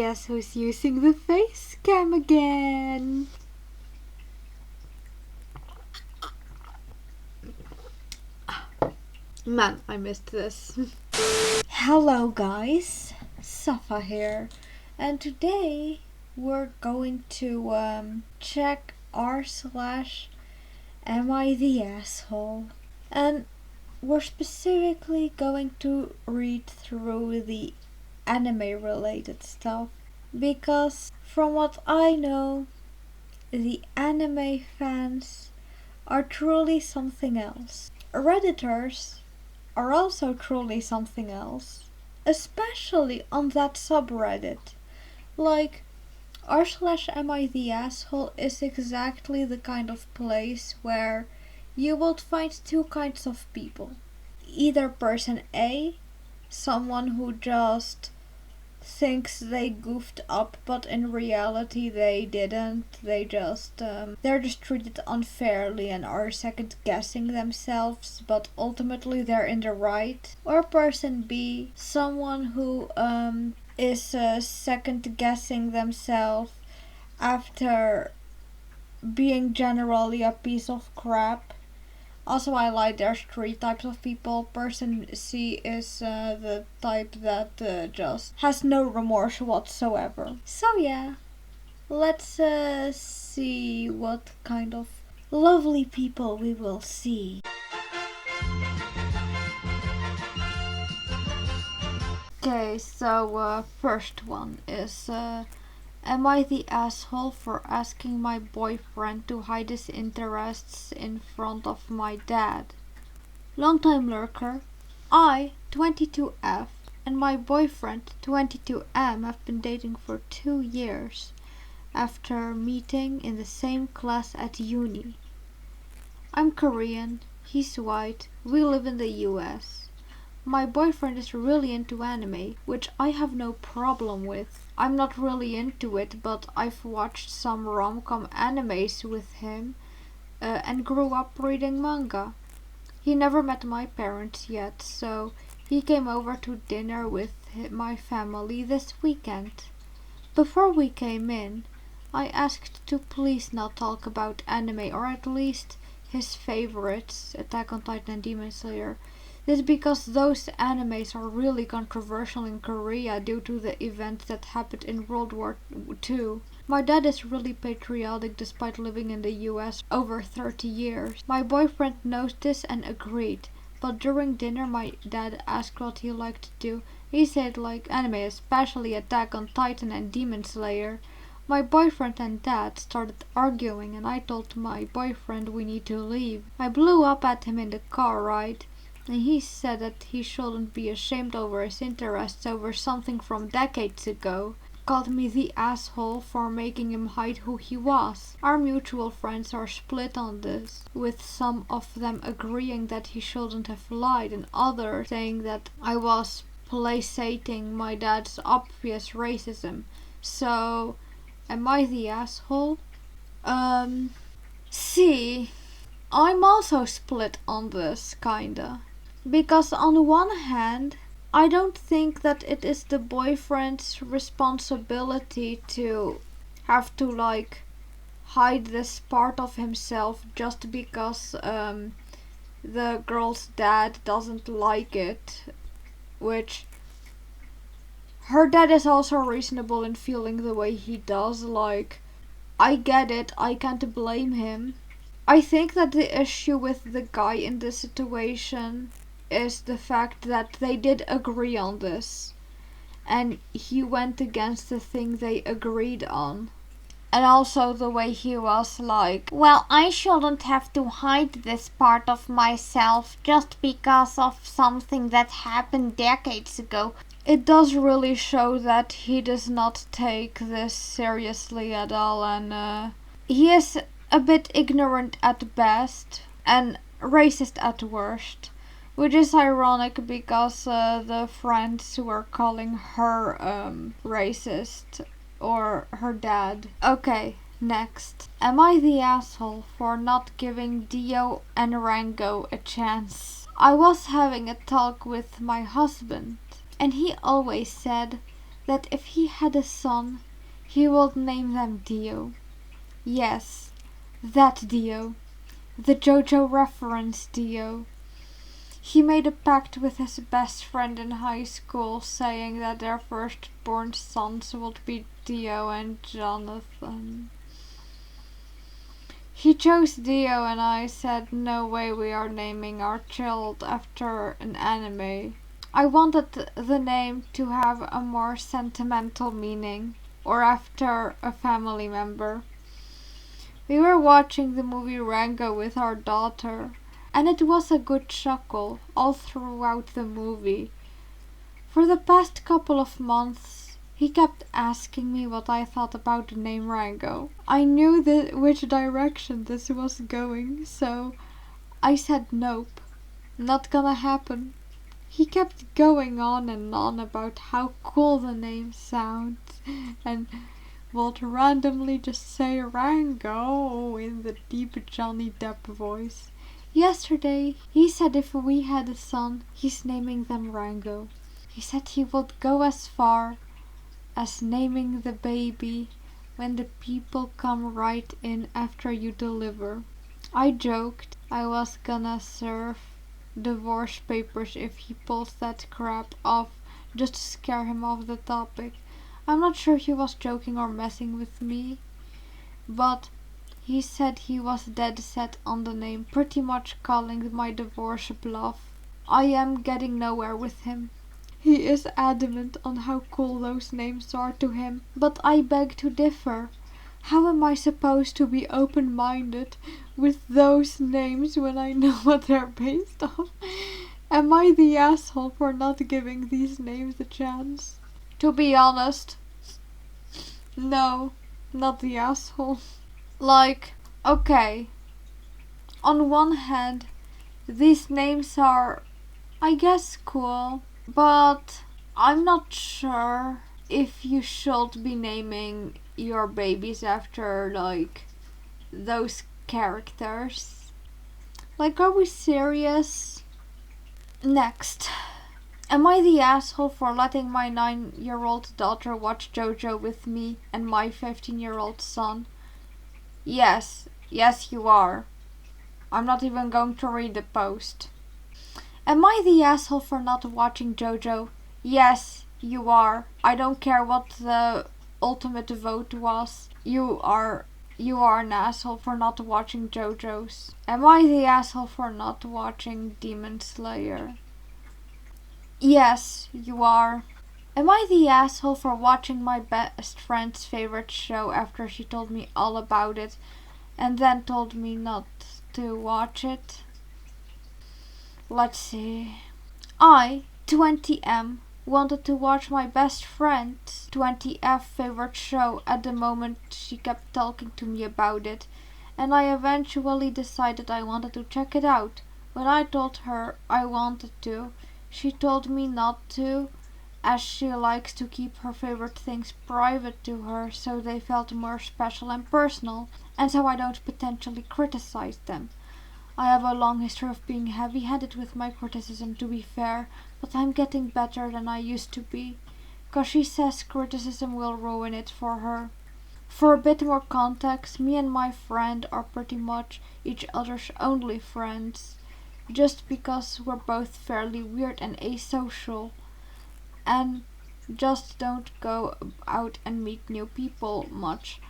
guess who's using the face cam again? Man, I missed this. Hello guys, Safa here, and today we're going to check r/am I the asshole, and we're specifically going to read through the anime related stuff, because from what I know, the anime fans are truly something else. Redditors are also truly something else, especially on that subreddit. Like, r/am I the asshole is exactly the kind of place where you would find two kinds of people. Either person A, someone who just thinks they goofed up, but in reality they didn't. They're just treated unfairly and are second guessing themselves, but ultimately they're in the right. Or person B, someone who is second guessing themselves after being generally a piece of crap. Also, I like there's three types of people. Person C is the type that just has no remorse whatsoever. So yeah, let's see what kind of lovely people we will see. Okay, so first one is am I the asshole for asking my boyfriend to hide his interests in front of my dad? Longtime lurker. I, 22F, and my boyfriend, 22M, have been dating for 2 years after meeting in the same class at uni. I'm Korean, he's white, we live in the US. My boyfriend is really into anime, which I have no problem with. I'm not really into it, but I've watched some rom-com animes with him and grew up reading manga. He never met my parents yet, so he came over to dinner with my family this weekend. Before we came in, I asked to please not talk about anime, or at least his favorites, Attack on Titan and Demon Slayer. This because those animes are really controversial in Korea due to the events that happened in World War II. My dad is really patriotic despite living in the US over 30 years. My boyfriend knows this and agreed, but during dinner my dad asked what he liked to do. He said like anime, especially Attack on Titan and Demon Slayer. My boyfriend and dad started arguing and I told my boyfriend we need to leave. I blew up at him in the car ride. And he said that he shouldn't be ashamed over his interests over something from decades ago. Called me the asshole for making him hide who he was. Our mutual friends are split on this, with some of them agreeing that he shouldn't have lied and others saying that I was placating my dad's obvious racism. So, am I the asshole? See, I'm also split on this, kinda. Because on one hand, I don't think that it is the boyfriend's responsibility to have to like hide this part of himself just because the girl's dad doesn't like it, which her dad is also reasonable in feeling the way he does. Like, I get it, I can't blame him. I think that the issue with the guy in this situation is the fact that they did agree on this and he went against the thing they agreed on. And also the way he was like, well, I shouldn't have to hide this part of myself just because of something that happened decades ago. It does really show that he does not take this seriously at all, and he is a bit ignorant at best and racist at worst. Which is ironic because the friends were calling her racist, or her dad. Okay, next. Am I the asshole for not giving Dio and Rango a chance? I was having a talk with my husband, and he always said that if he had a son, he would name them Dio. Yes, that Dio. The JoJo reference Dio. He made a pact with his best friend in high school, saying that their firstborn sons would be Dio and Jonathan. He chose Dio and I said, no way we are naming our child after an anime. I wanted the name to have a more sentimental meaning, or after a family member. We were watching the movie Rango with our daughter, and it was a good chuckle all throughout the movie. For the past couple of months, he kept asking me what I thought about the name Rango. I knew which direction this was going, so I said nope, not gonna happen. He kept going on and on about how cool the name sounds, and would randomly just say Rango in the deep Johnny Depp voice. Yesterday, he said if we had a son, he's naming them Rango. He said he would go as far as naming the baby when the people come right in after you deliver. I joked I was gonna serve divorce papers if he pulls that crap off just to scare him off the topic. I'm not sure he was joking or messing with me, but he said he was dead set on the name, pretty much calling my divorce bluff. I am getting nowhere with him. He is adamant on how cool those names are to him, but I beg to differ. How am I supposed to be open-minded with those names when I know what they're based on? Am I the asshole for not giving these names a chance? To be honest, no, not the asshole. Like, okay, on one hand, these names are, I guess, cool, but I'm not sure if you should be naming your babies after, like, those characters. Like, are we serious? Next. Am I the asshole for letting my 9-year-old daughter watch JoJo with me and my 15-year-old son? Yes, you are. I'm not even going to read the post. Am I the asshole for not watching JoJo? Yes, you are. I don't care what the ultimate vote was. You are an asshole for not watching JoJo's. Am I the asshole for not watching Demon Slayer? Yes, you are. Am I the asshole for watching my best friend's favorite show after she told me all about it and then told me not to watch it? Let's see. I, 20M, wanted to watch my best friend's 20F favorite show at the moment she kept talking to me about it, and I eventually decided I wanted to check it out. When I told her I wanted to, she told me not to, as she likes to keep her favorite things private to her so they felt more special and personal, and so I don't potentially criticize them. I have a long history of being heavy-handed with my criticism, to be fair, but I'm getting better than I used to be, 'cause she says criticism will ruin it for her. For a bit more context, me and my friend are pretty much each other's only friends, just because we're both fairly weird and asocial, and just don't go out and meet new people much,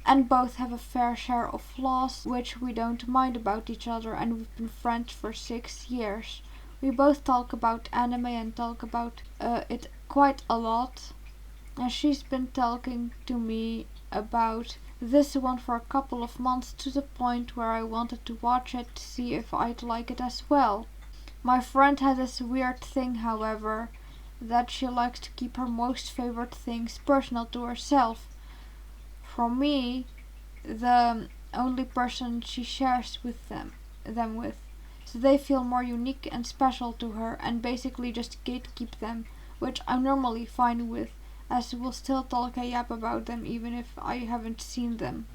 and both have a fair share of flaws which we don't mind about each other, and we've been friends for 6 years. We both talk about anime and talk about it quite a lot, and she's been talking to me about this one for a couple of months, to the point where I wanted to watch it to see if I'd like it as well. My friend has this weird thing, however, that she likes to keep her most favorite things personal to herself. For me, the only person she shares with them with, so they feel more unique and special to her, and basically just gatekeep them, which I'm normally fine with, as we'll still talk a yap about them even if I haven't seen them.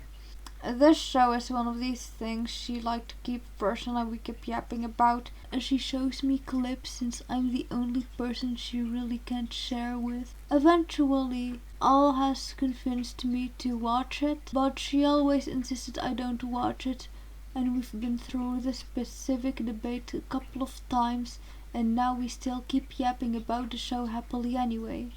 This show is one of these things she liked to keep personal and we keep yapping about. And she shows me clips since I'm the only person she really can't share with. Eventually, Al has convinced me to watch it, but she always insisted I don't watch it. And we've been through this specific debate a couple of times, and now we still keep yapping about the show happily anyway.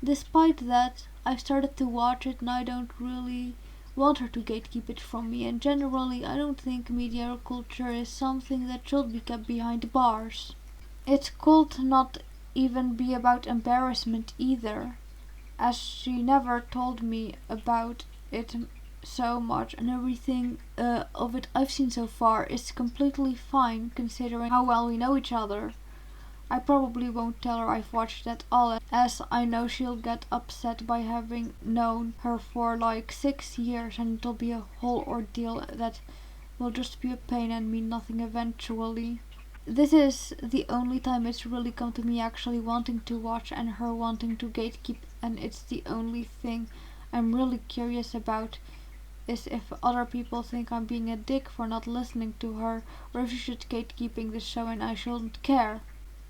Despite that, I started to watch it and I don't really want her to gatekeep it from me, and generally I don't think media culture is something that should be kept behind bars. It could not even be about embarrassment either, as she never told me about it so much, and everything of it I've seen so far is completely fine considering how well we know each other. I probably won't tell her I've watched it all, as I know she'll get upset by having known her for like 6 years, and it'll be a whole ordeal that will just be a pain and mean nothing eventually. This is the only time it's really come to me actually wanting to watch and her wanting to gatekeep, and it's the only thing I'm really curious about is if other people think I'm being a dick for not listening to her, or if she should gatekeeping the show and I shouldn't care.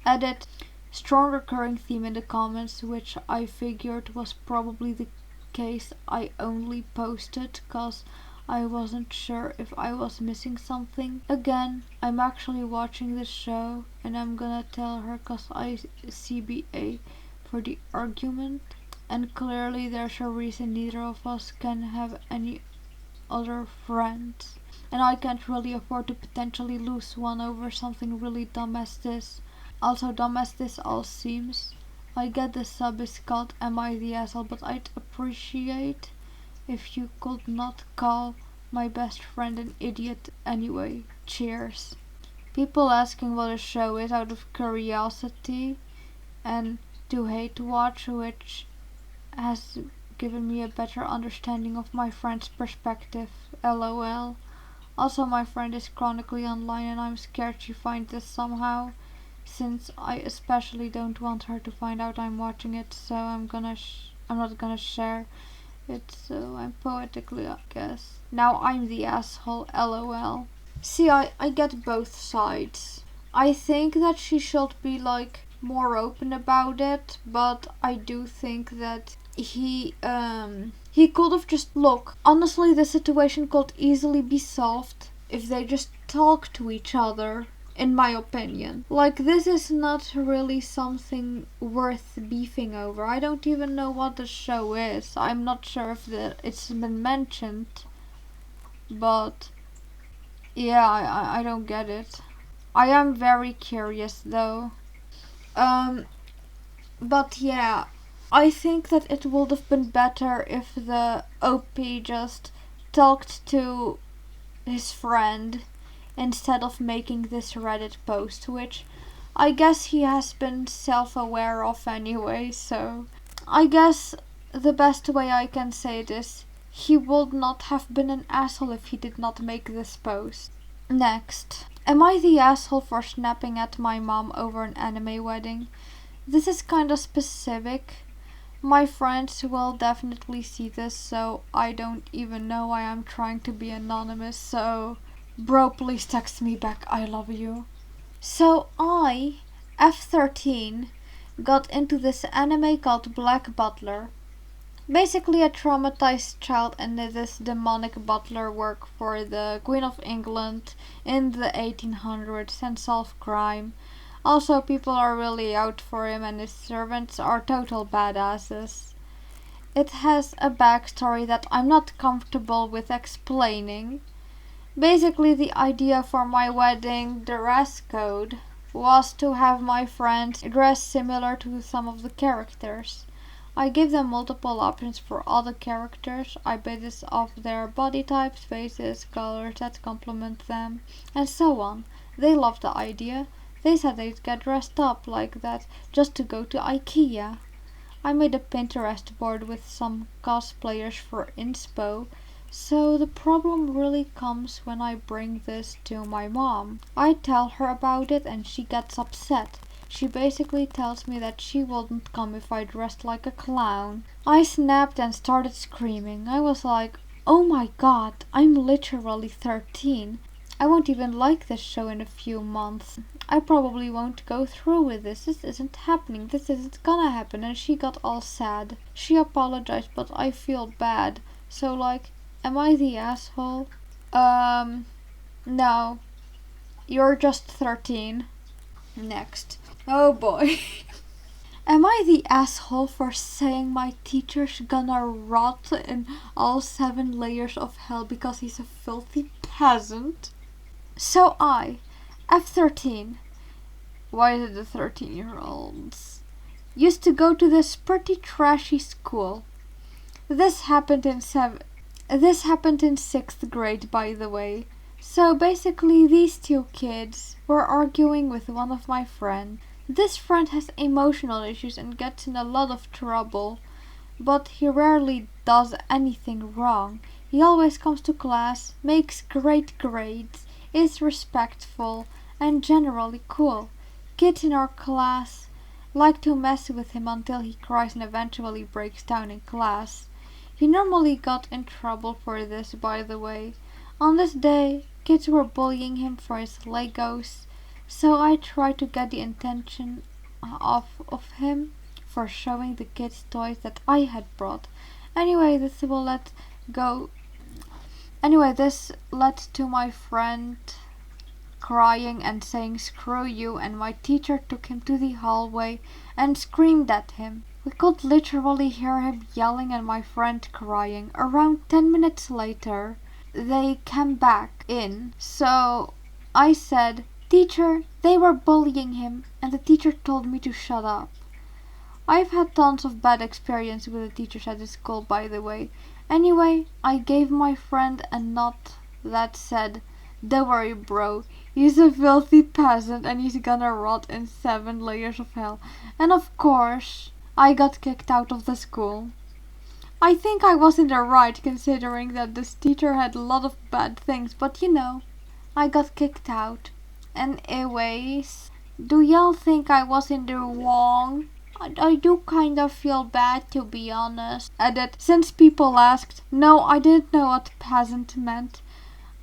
Edit. Strong recurring theme in the comments, which I figured was probably the case. I only posted cause I wasn't sure if I was missing something. Again, I'm actually watching this show and I'm gonna tell her cause I CBA for the argument, and clearly there's a reason neither of us can have any other friends, and I can't really afford to potentially lose one over something really dumb as this. Also dumb as this all seems, I get the sub is called Am I the Asshole, but I'd appreciate if you could not call my best friend an idiot anyway. Cheers. People asking what a show is out of curiosity and to hate watch, which has given me a better understanding of my friend's perspective. LOL. Also, my friend is chronically online and I'm scared she finds this somehow, since I especially don't want her to find out I'm watching it, so I'm not gonna share it, so I'm poetically, I guess. Now I'm the asshole, LOL. See, I get both sides. I think that she should be like more open about it, but I do think that he could have just look. Honestly, the situation could easily be solved if they just talk to each other, in my opinion. Like, this is not really something worth beefing over. I don't even know what the show is. I'm not sure if it's been mentioned, but yeah, I don't get it. I am very curious though. But yeah, I think that it would have been better if the OP just talked to his friend instead of making this Reddit post, which I guess he has been self-aware of anyway, so I guess the best way I can say this, he would not have been an asshole if he did not make this post. Next. Am I the asshole for snapping at my mom over an anime wedding? This is kinda specific. My friends will definitely see this, so I don't even know why I'm trying to be anonymous, so bro, please text me back, I love you. So I, F13, got into this anime called Black Butler. Basically a traumatized child and this demonic butler work for the Queen of England in the 1800s and solve crime. Also, people are really out for him and his servants are total badasses. It has a backstory that I'm not comfortable with explaining. Basically, the idea for my wedding dress code was to have my friends dress similar to some of the characters. I gave them multiple options for all the characters. I based this off their body types, faces, colors that complement them, and so on. They loved the idea. They said they'd get dressed up like that just to go to IKEA. I made a Pinterest board with some cosplayers for inspo. So the problem really comes when I bring this to my mom. I tell her about it and she gets upset. She basically tells me that she wouldn't come if I dressed like a clown. I snapped and started screaming. I was like, Oh my god, I'm literally 13. I won't even like this show in a few months. I probably won't go through with this. This isn't happening. This isn't gonna happen. And she got all sad. She apologized, but I feel bad. So like, am I the asshole? No. You're just 13. Next. Oh boy. Am I the asshole for saying my teacher's gonna rot in all 7 layers of hell because he's a filthy peasant? So I, F13, why is it the 13-year-olds, used to go to this pretty trashy school. This happened in 6th grade, by the way. So basically these 2 kids were arguing with one of my friends. This friend has emotional issues and gets in a lot of trouble, but he rarely does anything wrong. He always comes to class, makes great grades, is respectful, and generally cool. Kids in our class like to mess with him until he cries and eventually breaks down in class. He normally got in trouble for this, by the way. On this day, kids were bullying him for his Legos, so I tried to get the attention of him for showing the kids toys that I had brought. Anyway, this led to my friend crying and saying screw you, and my teacher took him to the hallway and screamed at him. We could literally hear him yelling and my friend crying. Around 10 minutes later, they came back in, so I said, "Teacher, they were bullying him," and the teacher told me to shut up. I've had tons of bad experience with the teachers at this school, by the way. Anyway, I gave my friend a nod that said, "Don't worry, bro, he's a filthy peasant and he's gonna rot in 7 layers of hell." And of course, I got kicked out of the school. I think I was in the right, considering that this teacher had a lot of bad things, but you know, I got kicked out. Anyways, do y'all think I was in the wrong? I do kind of feel bad, to be honest. Edit, since people asked. No, I didn't know what peasant meant.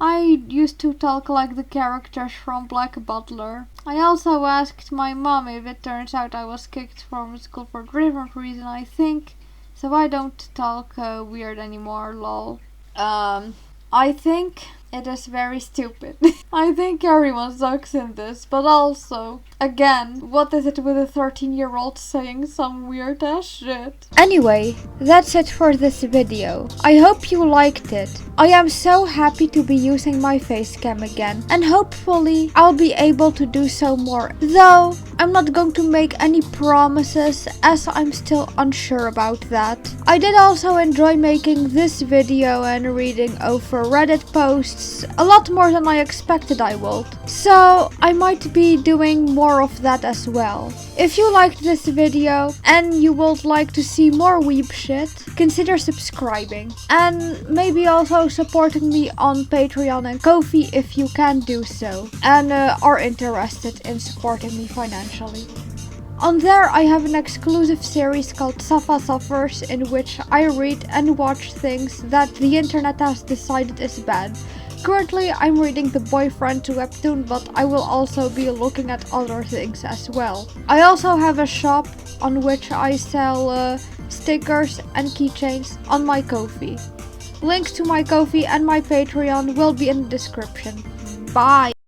I used to talk like the characters from Black Butler. I also asked my mom if it turns out I was kicked from school for a different reason, I think. So I don't talk weird anymore, lol. I think it is very stupid. I think everyone sucks in this, but also, again, what is it with a 13-year-old saying some weird ass shit? Anyway, that's it for this video. I hope you liked it. I am so happy to be using my face cam again, and hopefully I'll be able to do so more. Though, I'm not going to make any promises, as I'm still unsure about that. I did also enjoy making this video and reading over Reddit posts a lot more than I expected I would. So I might be doing more of that as well. If you liked this video and you would like to see more weeb shit, consider subscribing. And maybe also supporting me on Patreon and Ko-fi if you can do so. And are interested in supporting me financially. On there I have an exclusive series called Safa Suffers, in which I read and watch things that the internet has decided is bad. Currently I'm reading The Boyfriend to webtoon, but I will also be looking at other things as well. I also have a shop on which I sell stickers and keychains on my Ko-fi. Links to my Ko-fi and my Patreon will be in the description. Bye!